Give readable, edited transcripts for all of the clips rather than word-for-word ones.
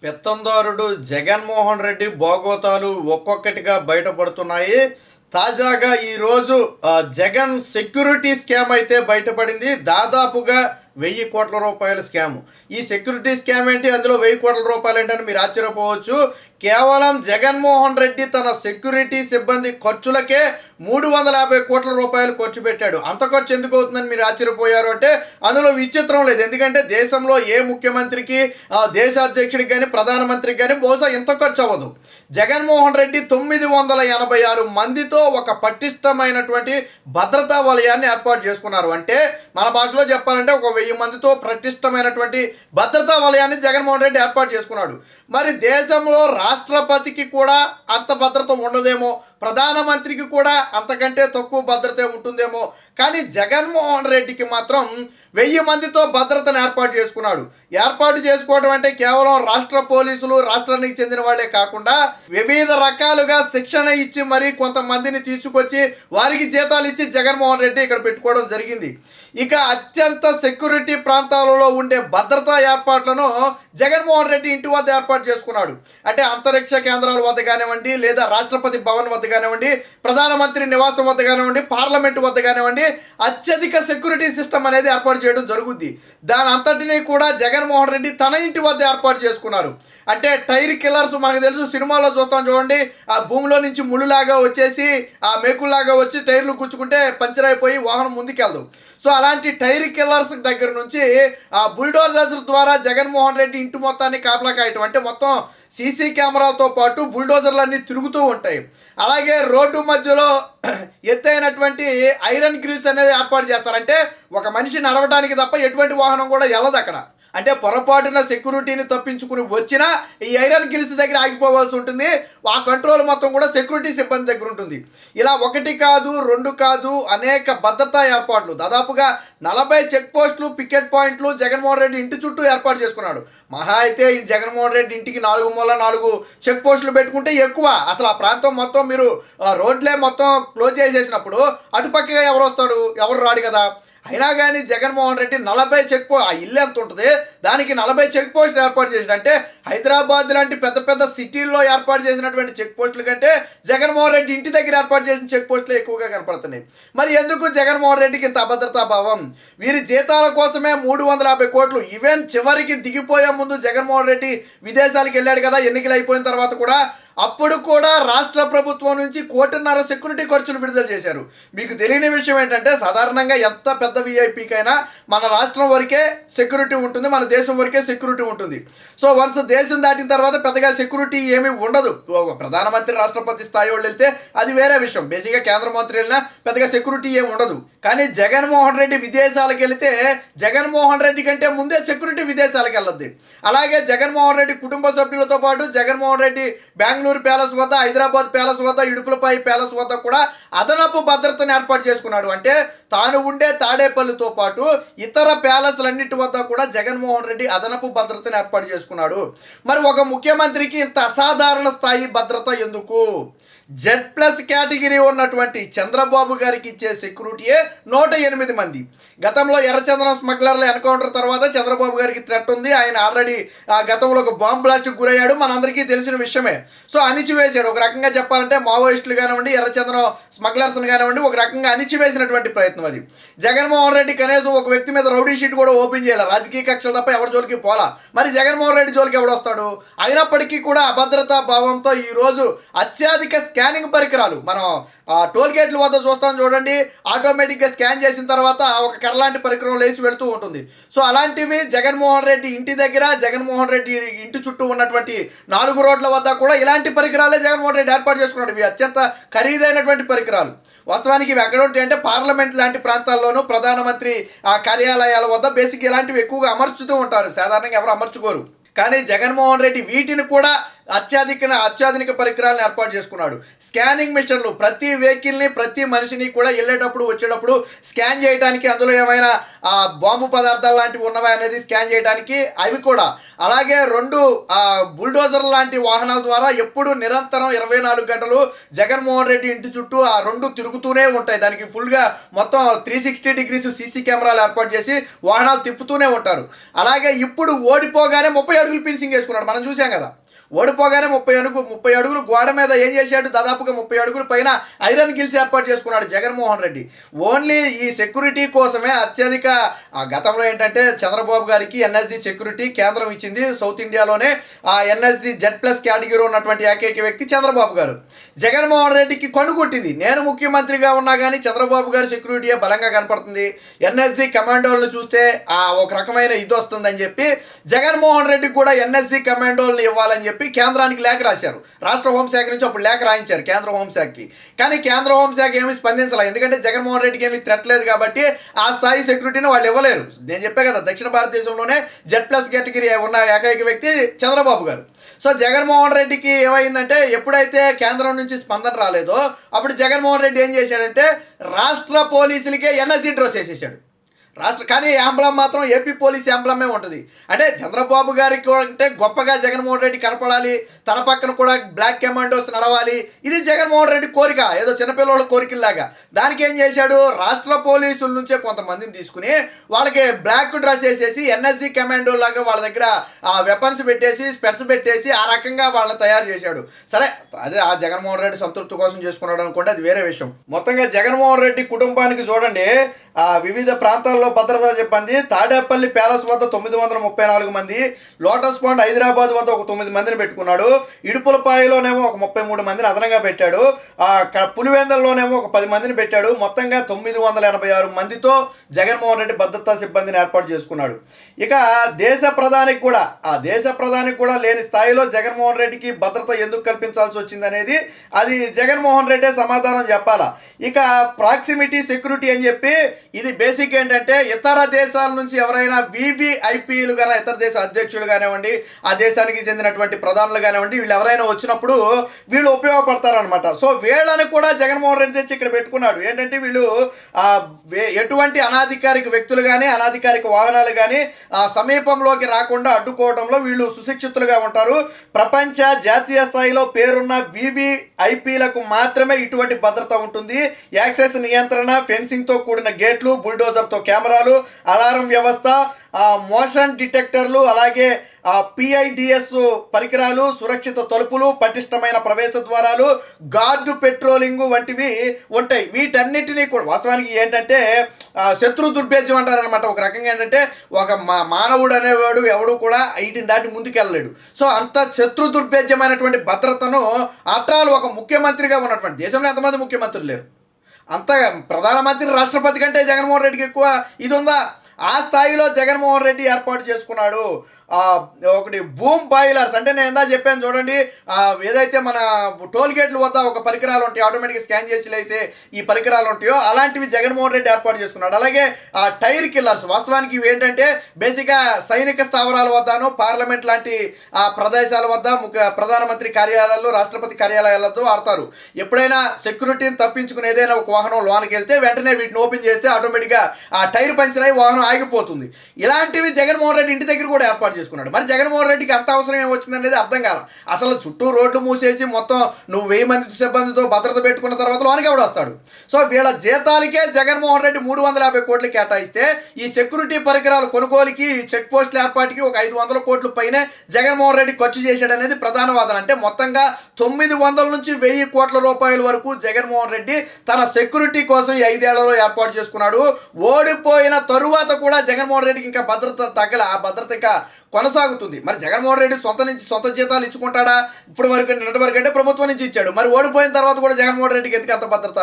పెత్తందారుడు జగన్మోహన్ రెడ్డి బాగోతాలు ఒక్కొక్కటిగా బయటపడుతున్నాయి. తాజాగా ఈరోజు జగన్ సెక్యూరిటీ స్కామ్ అయితే బయటపడింది. దాదాపుగా 1000 కోట్ల రూపాయల స్కామ్. ఈ సెక్యూరిటీ స్కామ్ ఏంటి, అందులో 1000 కోట్ల రూపాయలు ఏంటని మీరు ఆశ్చర్యపోవచ్చు. కేవలం జగన్మోహన్ రెడ్డి తన సెక్యూరిటీ సిబ్బంది ఖర్చులకే 350 కోట్ల రూపాయలు ఖర్చు పెట్టాడు. అంత ఖర్చు ఎందుకు అవుతుందని మీరు ఆశ్చర్యపోయారు అంటే అందులో విచిత్రం లేదు. ఎందుకంటే దేశంలో ఏ ముఖ్యమంత్రికి, దేశాధ్యక్షుడికి కానీ ప్రధానమంత్రికి కానీ బహుశా ఇంత ఖర్చు అవ్వదు. జగన్మోహన్ రెడ్డి 986 మందితో ఒక పటిష్టమైనటువంటి భద్రతా వలయాన్ని ఏర్పాటు చేసుకున్నారు. అంటే మన భాషలో చెప్పాలంటే ఒక 1000 మందితో పటిష్టమైనటువంటి భద్రతా వలయాన్ని జగన్మోహన్ రెడ్డి ఏర్పాటు చేసుకున్నాడు. మరి దేశంలో రాష్ట్రపతికి కూడా అంత భద్రత ఉండదేమో, ప్రధానమంత్రికి కూడా అంతకంటే తక్కువ భద్రత ఉంటుందేమో, కానీ జగన్మోహన్ రెడ్డికి మాత్రం 1000 మందితో భద్రతను ఏర్పాటు చేసుకున్నాడు. ఏర్పాటు చేసుకోవడం అంటే కేవలం రాష్ట్ర పోలీసులు, రాష్ట్రానికి చెందిన వాళ్ళే కాకుండా వివిధ రకాలుగా శిక్షణ ఇచ్చి మరీ కొంతమందిని తీసుకొచ్చి వారికి జీతాలు ఇచ్చి జగన్మోహన్ రెడ్డి ఇక్కడ పెట్టుకోవడం జరిగింది. ఇక అత్యంత సెక్యూరిటీ ప్రాంతాలలో ఉండే భద్రతా ఏర్పాట్లను జగన్మోహన్ రెడ్డి ఇంటి వద్ద ఏర్పాటు చేసుకున్నాడు. అంటే అంతరిక్ష కేంద్రాల వద్ద కానివ్వండి, లేదా రాష్ట్రపతి భవన్ వద్ద కానివ్వండి, ప్రధానమంత్రి నివాసం వద్ద కానివ్వండి, పార్లమెంటు వద్ద కానివ్వండి, అత్యధిక సెక్యూరిటీ సిస్టమ్ అనేది ఏర్పాటు చేయడం జరుగుద్ది. దాని అంతటినీ కూడా జగన్మోహన్ రెడ్డి తన ఇంటి వద్ద ఏర్పాటు చేసుకున్నారు. అంటే టైర్ కిల్లర్స్ మనకు తెలుసు, సినిమాలో చూస్తాం చూడండి, ఆ భూమిలో నుంచి ముళ్ళులాగా వచ్చేసి ఆ మేకుల్లాగా వచ్చి టైర్లు గుచ్చుకుంటే పంచర్ అయిపోయి వాహనం ముందుకెళ్దు. సో అలాంటి టైర్ కిల్లర్స్ దగ్గర నుంచి ఆ బుల్డోజర్స్ ద్వారా జగన్మోహన్ రెడ్డి ఇంటి మొత్తాన్ని కాపలా కాయటం. అంటే మొత్తం సీసీ కెమెరాలతో పాటు బుల్డోజర్లన్నీ తిరుగుతూ ఉంటాయి. అలాగే రోడ్డు మధ్యలో ఎత్తైనటువంటి ఐరన్ గ్రిల్స్ అనేది ఏర్పాటు చేస్తారంటే ఒక మనిషి నడవడానికి తప్ప ఎటువంటి వాహనం కూడా వెళ్ళదు అక్కడ. అంటే పొరపాటున సెక్యూరిటీని తప్పించుకుని వచ్చినా ఈ ఐరన్ గిల్స్ దగ్గర ఆగిపోవాల్సి ఉంటుంది. ఆ కంట్రోల్ మొత్తం కూడా సెక్యూరిటీ సిబ్బంది దగ్గర ఉంటుంది. ఇలా 1 కాదు 2 కాదు అనేక భద్రతా ఏర్పాట్లు, దాదాపుగా 40 చెక్ పోస్టులు, పికెట్ పాయింట్లు జగన్మోహన్ రెడ్డి ఇంటి చుట్టూ ఏర్పాటు చేసుకున్నాడు. మహా అయితే ఈ జగన్మోహన్ రెడ్డి ఇంటికి 4 మూల 4 చెక్ పోస్టులు పెట్టుకుంటే ఎక్కువ. అసలు ఆ ప్రాంతం మొత్తం మీరు రోడ్లే మొత్తం క్లోజ్ చేసేసినప్పుడు అటుపక్కగా ఎవరు వస్తాడు, ఎవరు రాడు కదా. అయినా కానీ జగన్మోహన్ రెడ్డి 40 ఆ ఇల్లు ఎంత ఉంటుంది దానికి 40 చెక్ పోస్టులు ఏర్పాటు చేసాడు. అంటే హైదరాబాద్ లాంటి పెద్ద పెద్ద సిటీల్లో ఏర్పాటు చేసినటువంటి చెక్ పోస్టుల కంటే జగన్మోహన్ రెడ్డి ఇంటి దగ్గర ఏర్పాటు చేసిన చెక్ పోస్టులు ఎక్కువగా కనపడుతున్నాయి. మరి ఎందుకు జగన్మోహన్ రెడ్డికి ఇంత అభద్రతా భావం? వీరి జీతాల కోసమే 350 కోట్లు. ఈవెన్ చివరికి దిగిపోయే ముందు జగన్మోహన్ రెడ్డి విదేశాలకు వెళ్ళాడు కదా ఎన్నికలు అయిపోయిన తర్వాత కూడా. అప్పుడు కూడా రాష్ట్ర ప్రభుత్వం నుంచి 1.5 కోటి సెక్యూరిటీ ఖర్చులు విడుదల చేశారు. మీకు తెలియని విషయం ఏంటంటే సాధారణంగా ఎంత పెద్ద వీఐపీకైనా మన రాష్ట్రం వరకే సెక్యూరిటీ ఉంటుంది, మన దేశం వరకే సెక్యూరిటీ ఉంటుంది. సో వన్స్ దేశం దాటిన తర్వాత పెద్దగా సెక్యూరిటీ ఏమీ ఉండదు. ప్రధానమంత్రి రాష్ట్రపతి స్థాయి వాళ్ళు వెళ్తే అది వేరే విషయం. బేసిక్గా కేంద్ర మంత్రి వెళ్ళినా పెద్దగా సెక్యూరిటీ ఏమి ఉండదు. కానీ జగన్మోహన్ రెడ్డి విదేశాలకు వెళితే జగన్మోహన్ రెడ్డి కంటే ముందే సెక్యూరిటీ విదేశాలకు వెళ్ళద్ది. అలాగే జగన్మోహన్ రెడ్డి కుటుంబ సభ్యులతో పాటు జగన్మోహన్ రెడ్డి బెంగళూరు ప్యాలెస్ వద్ద, హైదరాబాద్ ప్యాలెస్ వద్ద, ఇడుపులపై ప్యాలెస్ వద్ద కూడా అదనపు భద్రతను ఏర్పాటు చేసుకున్నాడు. అంటే తాను ఉండే తాడేపల్లితో పాటు ఇతర ప్యాలెస్లన్నిటి వద్ద కూడా జగన్మోహన్ రెడ్డి అదనపు భద్రతను ఏర్పాటు చేసుకున్నాడు. మరి ఒక ముఖ్యమంత్రికి ఇంత అసాధారణ స్థాయి భద్రత ఎందుకు? Z+ కేటగిరీ ఉన్నటువంటి చంద్రబాబు గారికి ఇచ్చే సెక్యూరిటీయే 108 మంది. గతంలో ఎర్రచందనం స్మగ్లర్ల ఎన్కౌంటర్ తర్వాత చంద్రబాబు గారికి థ్రెట్ ఉంది. ఆయన ఆల్రెడీ గతంలో ఒక బాంబ్ బ్లాస్ట్కి గురయ్యాడు, మనందరికీ తెలిసిన విషయమే. సో అణిచివేశాడు. ఒక రకంగా చెప్పాలంటే మావోయిస్టులు కానివ్వండి, ఎర్రచందనం స్మగ్లర్స్ని కానివ్వండి, ఒక రకంగా అణిచివేసినటువంటి ప్రయత్నం అది. జగన్మోహన్ రెడ్డి కనీసం ఒక వ్యక్తి మీద రౌడీ షీట్ కూడా ఓపెన్ చేయాలి, రాజకీయ కక్షలు తప్ప ఎవరి జోలికి పోలా. మరి జగన్మోహన్ రెడ్డి జోలికి ఎవడొస్తాడు? అయినప్పటికీ కూడా అభద్రతా భావంతో ఈరోజు అత్యధిక స్కానింగ్ పరికరాలు మనం టోల్ గేట్ల వద్ద చూస్తాం చూడండి, ఆటోమేటిక్గా స్కాన్ చేసిన తర్వాత ఒక కర్రలాంటి పరికరం లేచి వెళుతూ ఉంటుంది. సో అలాంటివి జగన్మోహన్ రెడ్డి ఇంటి దగ్గర, జగన్మోహన్ రెడ్డి ఇంటి చుట్టూ ఉన్నటువంటి 4 రోడ్ల వద్ద కూడా ఇలాంటి పరికరాలే జగన్మోహన్ రెడ్డి ఏర్పాటు చేసుకున్నాడు. ఇవి అత్యంత ఖరీదైనటువంటి పరికరాలు. వాస్తవానికి ఇవి ఎక్కడ ఉంటాయంటే పార్లమెంట్ లాంటి ప్రాంతాల్లోనూ, ప్రధానమంత్రి కార్యాలయాల వద్ద బేసిక్ ఇలాంటివి ఎక్కువగా అమర్చుతూ ఉంటారు. సాధారణంగా ఎవరు అమర్చుకోరు. కానీ జగన్మోహన్ రెడ్డి వీటిని కూడా అత్యాధునిక పరికరాలను ఏర్పాటు చేసుకున్నాడు. స్కానింగ్ మిషన్లు ప్రతి వెహికల్ని ప్రతి మనిషిని కూడా వెళ్ళేటప్పుడు వచ్చేటప్పుడు స్కాన్ చేయడానికి, అందులో ఏమైనా బాంబు పదార్థాలు లాంటివి ఉన్నవా అనేది స్కాన్ చేయడానికి అవి కూడా, అలాగే 2 బుల్డోజర్ లాంటి వాహనాల ద్వారా ఎప్పుడు నిరంతరం 24 గంటలు జగన్మోహన్ రెడ్డి ఇంటి చుట్టూ ఆ 2 తిరుగుతూనే ఉంటాయి. దానికి ఫుల్గా మొత్తం 360 డిగ్రీస్ సీసీ కెమెరాలు ఏర్పాటు చేసి వాహనాలు తిప్పుతూనే ఉంటారు. అలాగే ఇప్పుడు ఓడిపోగానే 30 అడుగులు ఫినిషింగ్ వేసుకున్నాడు, మనం చూసాం కదా. ఓడిపోగానే 30 అడుగులు గోడ మీద ఏం చేశాడు, దాదాపుగా 30 అడుగుల పైన ఐరన్ గిల్స్ ఏర్పాటు చేసుకున్నాడు జగన్మోహన్ రెడ్డి. ఓన్లీ ఈ సెక్యూరిటీ కోసమే అత్యధిక, గతంలో ఏంటంటే చంద్రబాబు గారికి ఎన్ఎస్జీ సెక్యూరిటీ కేంద్రం ఇచ్చింది. సౌత్ ఇండియాలోనే ఆ ఎన్ఎస్జీ Z+ కేటగిరీ ఉన్నటువంటి ఏకైక వ్యక్తి చంద్రబాబు గారు. జగన్మోహన్ రెడ్డికి కొట్టింది, నేను ముఖ్యమంత్రిగా ఉన్నా కానీ చంద్రబాబు గారి సెక్యూరిటీయే బలంగా కనపడుతుంది, ఎన్ఎస్జీ కమాండోలను చూస్తే ఒక రకమైన ఇది వస్తుందని చెప్పి జగన్మోహన్ రెడ్డికి కూడా ఎన్ఎస్జీ కమాండోలను ఇవ్వాలని చెప్పి కేంద్రానికి లేఖ రాశారు. రాష్ట్ర హోంశాఖ నుంచి అప్పుడు లేఖ రాయించారు కేంద్ర హోంశాఖకి. కానీ కేంద్ర హోంశాఖ ఏమీ స్పందించాలి, ఎందుకంటే జగన్మోహన్ రెడ్డికి ఏమీ థ్రెట్ లేదు కాబట్టి ఆ స్థాయి సెక్యూరిటీని వాళ్ళు ఇవ్వలేరు. నేను చెప్పే కదా, దక్షిణ భారతదేశంలోనే Z+ కేటగిరీ ఉన్న ఏకైక వ్యక్తి చంద్రబాబు గారు. సో జగన్మోహన్ రెడ్డికి ఏమైందంటే, ఎప్పుడైతే కేంద్రం నుంచి స్పందన రాలేదో అప్పుడు జగన్మోహన్ రెడ్డి ఏం చేశాడంటే రాష్ట్ర పోలీసులకే ఎన్ఎస్జీ డ్రెస్ వేసేసాడు. కానీ యాంబ్లం మాత్రం ఏపీ పోలీస్ యాంబ్లమే ఉంటుంది. అంటే చంద్రబాబు గారికి అంటే గొప్పగా జగన్మోహన్ రెడ్డి కనపడాలి, తన పక్కన కూడా బ్లాక్ కమాండోస్ నడవాలి, ఇది జగన్మోహన్ రెడ్డి కోరిక, ఏదో చిన్నపిల్లల కోరికలాగా. దానికి ఏం చేశాడు, రాష్ట్ర పోలీసుల నుంచే కొంతమందిని తీసుకుని వాళ్ళకి బ్లాక్ డ్రెస్ వేసేసి ఎన్ఎస్జీ కమాండో లాగా వాళ్ళ దగ్గర వెపన్స్ పెట్టేసి స్పెట్స్ పెట్టేసి ఆ రకంగా వాళ్ళని తయారు చేశాడు. సరే, అదే ఆ జగన్మోహన్ రెడ్డి సంతృప్తి కోసం చేసుకున్నాడు అనుకోండి, అది వేరే విషయం. మొత్తంగా జగన్మోహన్ రెడ్డి కుటుంబానికి చూడండి, వివిధ ప్రాంతాల్లో భద్రతా సిబ్బంది, తాడేపల్లి ప్యాలెస్ వద్ద 934 మంది, లోటస్ పాండ్ హైదరాబాద్ వద్ద ఒక 9 మందిని పెట్టుకున్నాడు, ఇడుపులపాయలోనేమో ఒక 33 మందిని అదనంగా పెట్టాడు, పులివెందల్లోనేమో ఒక 10 మందిని పెట్టాడు. మొత్తంగా 986 మందితో జగన్మోహన్ రెడ్డి భద్రతా సిబ్బందిని ఏర్పాటు చేసుకున్నాడు. ఇక దేశ ప్రధానికి కూడా లేని స్థాయిలో జగన్మోహన్ రెడ్డికి భద్రత ఎందుకు కల్పించాల్సి వచ్చింది అనేది అది జగన్మోహన్ రెడ్డే సమాధానం చెప్పాలా. ఇక ప్రాక్సిమిటీ సెక్యూరిటీ అని చెప్పి, ఇది బేసిక్ ఏంటంటే ఇతర దేశాల నుంచి ఎవరైనా VVIPలు కానీ, ఇతర దేశ అధ్యక్షులు కానివ్వండి, ఆ దేశానికి చెందినటువంటి ప్రధానులు కానివ్వండి, వీళ్ళు ఎవరైనా వచ్చినప్పుడు వీళ్ళు ఉపయోగపడతారనమాట. సో వీళ్ళని కూడా జగన్మోహన్ రెడ్డి తెచ్చి ఇక్కడ పెట్టుకున్నాడు. ఏంటంటే వీళ్ళు ఎటువంటి అనాధికారిక వ్యక్తులు కానీ అనాధికారిక వాహనాలు కానీ సమీపంలోకి రాకుండా అడ్డుకోవడంలో వీళ్ళు సుశిక్షితులుగా ఉంటారు. ప్రపంచ జాతీయ స్థాయిలో పేరున్న VVIPలకు మాత్రమే ఇటువంటి భద్రత ఉంటుంది. యాక్సెస్ నియంత్రణ, ఫెన్సింగ్తో కూడిన గేట్లు, బుల్డోజర్తో కెమెరాలు, అలారం వ్యవస్థ, మోషన్ డిటెక్టర్లు, అలాగే PIDS పరికరాలు, సురక్షిత తలుపులు, పటిష్టమైన ప్రవేశ ద్వారాలు, గార్డు పెట్రోలింగ్ వంటివి ఉంటాయి. వీటన్నిటినీ కూడా వాస్తవానికి ఏంటంటే శత్రు దుర్భేద్యం అంటారనమాట. ఒక రకంగా ఏంటంటే ఒక మానవుడు అనేవాడు ఎవడు కూడా వీటిని దాటి ముందుకెళ్ళలేడు. సో అంత శత్రు దుర్భేద్యమైనటువంటి భద్రతను ఆఫ్టర్ ఆల్ ఒక ముఖ్యమంత్రిగా ఉన్నటువంటి, దేశంలో ఎంతమంది ముఖ్యమంత్రులు లేరు, అంత ప్రధానమంత్రి రాష్ట్రపతి కంటే జగన్మోహన్ రెడ్డికి ఎక్కువ ఇది ఉందా? ఆ స్థాయిలో జగన్మోహన్ రెడ్డి ఏర్పాటు చేసుకున్నాడు. ఒకటి బూమ్ బాయిలర్స్ అంటే నేను ఎందా చెప్పాను చూడండి, ఏదైతే మన టోల్ గేట్ల వద్ద ఒక పరికరాలు ఉంటాయి, ఆటోమేటిక్గా స్కాన్ చేసి లేసే ఈ పరికరాలు ఉంటాయో అలాంటివి జగన్మోహన్ రెడ్డి ఏర్పాటు చేసుకున్నాడు. అలాగే టైర్ కిల్లర్స్, వాస్తవానికి ఇవి ఏంటంటే బేసిక్గా సైనిక స్థావరాల వద్దను, పార్లమెంట్ లాంటి ప్రదేశాల వద్ద, ప్రధానమంత్రి కార్యాలయాల్లో, రాష్ట్రపతి కార్యాలయాలతో వాడతారు. ఎప్పుడైనా సెక్యూరిటీని తప్పించుకుని ఏదైనా ఒక వాహనం లోనికి వెళ్తే వెంటనే వీటిని ఓపెన్ చేస్తే ఆటోమేటిక్గా ఆ టైర్ పంచర్ అయి వాహనం ఆగిపోతుంది. ఇలాంటివి జగన్మోహన్ రెడ్డి ఇంటి దగ్గర కూడా ఏర్పాటు చేసుకున్నాడు. మరి జగన్మోహన్ రెడ్డికి అంత అవసరం ఏమొచ్చింది అనేది అర్థం కాదు. అసలు చుట్టూ రోడ్లు మూసేసి మొత్తం నువ్వు 1000 మంది సిబ్బందితో భద్రత పెట్టుకున్న తర్వాత లోనికి ఎవడు వస్తాడు? సో వీళ్ళ జీతాలకే జగన్మోహన్ రెడ్డి 350 కోట్లు కేటాయిస్తే ఈ సెక్యూరిటీ పరికరాల కొనుగోలుకి, చెక్ పోస్టుల ఏర్పాటుకి ఒక 500 కోట్ల పైనే జగన్మోహన్ రెడ్డి ఖర్చు చేశాడు అనేది ప్రధాన వాదన. అంటే మొత్తంగా 900 నుంచి 1000 కోట్ల రూపాయల వరకు జగన్మోహన్ రెడ్డి తన సెక్యూరిటీ కోసం ఈ 5 ఏళ్లలో ఏర్పాటు చేసుకున్నాడు. ఓడిపోయిన తరువాత కూడా జగన్మోహన్ రెడ్డికి ఇంకా భద్రత తగ్గల, ఆ భద్రత ఇంకా కొనసాగుతుంది. మరి జగన్మోహన్ రెడ్డి సొంత జీతాలు ఇచ్చుకుంటాడా? నిన్నటి వరకు అంటే ప్రభుత్వం నుంచి ఇచ్చాడు. మరి ఓడిపోయిన తర్వాత కూడా జగన్మోహన్ రెడ్డికి ఎందుకు అంత భద్రత?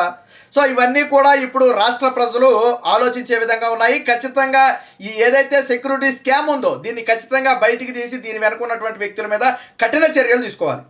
సో ఇవన్నీ కూడా ఇప్పుడు రాష్ట్ర ప్రజలు ఆలోచించే విధంగా ఉన్నాయి. ఖచ్చితంగా ఈ ఏదైతే సెక్యూరిటీ స్కామ్ ఉందో దీన్ని ఖచ్చితంగా బయటికి తీసి దీని వెనుకున్నటువంటి వ్యక్తుల మీద కఠిన చర్యలు తీసుకోవాలి.